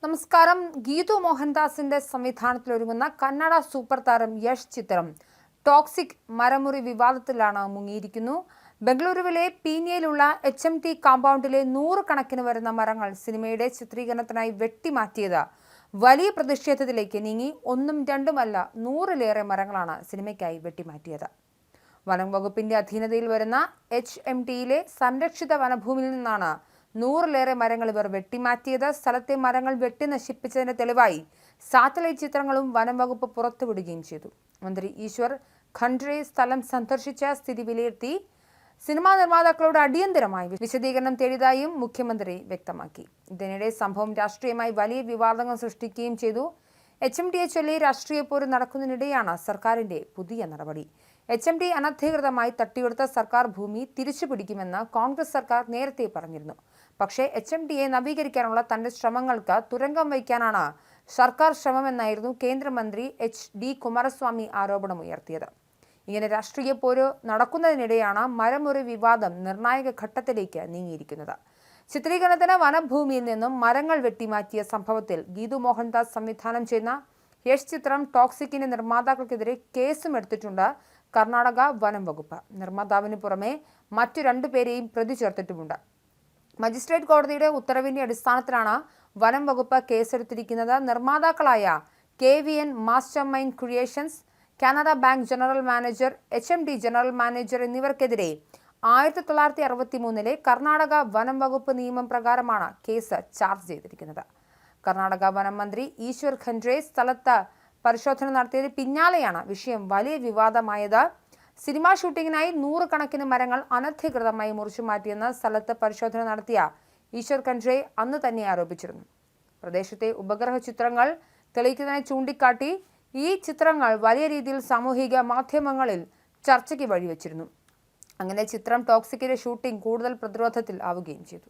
നമസ്കാരം. ഗീതു മോഹൻദാസിന്റെ സംവിധാനത്തിലൊരുങ്ങുന്ന കന്നഡ സൂപ്പർ താരം യഷ് ചിത്രം ടോക്സിക് മരമുറി വിവാദത്തിലാണ് മുങ്ങിയിരിക്കുന്നു. ബംഗളൂരുവിലെ പീനിയയിലുള്ള HMT കോമ്പൗണ്ടിലെ 100 കണക്കിന് വരുന്ന മരങ്ങൾ സിനിമയുടെ ചിത്രീകരണത്തിനായി വെട്ടിമാറ്റിയത് വലിയ പ്രതിഷേധത്തിലേക്ക് നീങ്ങി. ഒന്നും രണ്ടുമല്ല, 100-ലേറെ മരങ്ങളാണ് സിനിമയ്ക്കായി വെട്ടിമാറ്റിയത്. വനം വകുപ്പിന്റെ അധീനതയിൽ വരുന്ന HMTയിലെ സംരക്ഷിത വനഭൂമിയിൽ നിന്നാണ് 100-ലേറെ മരങ്ങൾ ഇവർ വെട്ടിമാറ്റിയത്. സ്ഥലത്തെ മരങ്ങൾ വെട്ടി നശിപ്പിച്ചതിന്റെ തെളിവായി സാറ്റലൈറ്റ് ചിത്രങ്ങളും വനം വകുപ്പ് പുറത്തുവിടുകയും ചെയ്തു. മന്ത്രി ഈശ്വർ ഖണ്ഡ്രെ സ്ഥലം സന്ദർശിച്ച സ്ഥിതി വിലയിരുത്തി സിനിമാ നിർമ്മാതാക്കളോട് അടിയന്തരമായി വിശദീകരണം തേടിയതായും മുഖ്യമന്ത്രി വ്യക്തമാക്കി. ഇതിനിടെ സംഭവം രാഷ്ട്രീയമായി വലിയ വിവാദങ്ങൾ സൃഷ്ടിക്കുകയും ചെയ്തു. HMTയെ ചൊല്ലി രാഷ്ട്രീയ പോര് നടക്കുന്നതിനിടെയാണ് സർക്കാരിന്റെ പുതിയ നടപടി. HMT അനധികൃതമായി തട്ടിയെടുത്ത സർക്കാർ ഭൂമി തിരിച്ചുപിടിക്കുമെന്ന് കോൺഗ്രസ് സർക്കാർ നേരത്തെ പറഞ്ഞിരുന്നു. പക്ഷേ HMTയെ നവീകരിക്കാനുള്ള തന്റെ ശ്രമങ്ങൾക്ക് തുരങ്കം വയ്ക്കാനാണ് സർക്കാർ ശ്രമമെന്നായിരുന്നു കേന്ദ്രമന്ത്രി HD കുമാരസ്വാമി ആരോപണമുയർത്തിയത്. ഇങ്ങനെ രാഷ്ട്രീയ പോര് നടക്കുന്നതിനിടെയാണ് മരമുറി വിവാദം നിർണായക ഘട്ടത്തിലേക്ക് നീങ്ങിയിരിക്കുന്നത്. ചിത്രീകരണത്തിന് വനഭൂമിയിൽ നിന്നും മരങ്ങൾ വെട്ടിമാറ്റിയ സംഭവത്തിൽ ഗീതു മോഹൻദാസ് സംവിധാനം ചെയ്യുന്ന യഷ് ചിത്രം ടോക്സിക്കിന്റെ നിർമ്മാതാക്കൾക്കെതിരെ കേസും എടുത്തിട്ടുണ്ട് കർണാടക വനം വകുപ്പ്. നിർമ്മാതാവിന് പുറമെ മറ്റു 2 പേരെയും പ്രതി ചേർത്തിട്ടുമുണ്ട്. മജിസ്ട്രേറ്റ് കോടതിയുടെ ഉത്തരവിന്റെ അടിസ്ഥാനത്തിലാണ് വനം വകുപ്പ് കേസെടുത്തിരിക്കുന്നത്. നിർമ്മാതാക്കളായ KVN master mind creations, Canara bank general manager, HMT general manager എന്നിവർക്കെതിരെ 1963 കർണാടക വനം വകുപ്പ് നിയമം പ്രകാരമാണ് കേസ് ചാർജ് ചെയ്തിരിക്കുന്നത്. കർണാടക വനം മന്ത്രി ഈശ്വർ ഖണ്ഡ്രെ സ്ഥലത്ത് പരിശോധന നടത്തിയതിന് പിന്നാലെയാണ് വിഷയം വലിയ വിവാദമായത്. സിനിമാ ഷൂട്ടിങ്ങിനായി 100 കണക്കിന് മരങ്ങൾ അനധികൃതമായി മുറിച്ചുമാറ്റിയെന്ന് സ്ഥലത്ത് പരിശോധന നടത്തിയ ഈശ്വർ ഖണ്ഡ്രെ അന്ന് തന്നെ ആരോപിച്ചിരുന്നു. പ്രദേശത്തെ ഉപഗ്രഹ ചിത്രങ്ങൾ തെളിയിക്കുന്നതിനെ ചൂണ്ടിക്കാട്ടി ഈ ചിത്രങ്ങൾ വലിയ രീതിയിൽ സാമൂഹിക മാധ്യമങ്ങളിൽ ചർച്ചയ്ക്ക് വഴിവെച്ചിരുന്നു. അങ്ങനെ ചിത്രം ടോക്സിക്കിന്റെ ഷൂട്ടിംഗ് കൂടുതൽ പ്രതിരോധത്തിൽ ആവുകയും ചെയ്തു.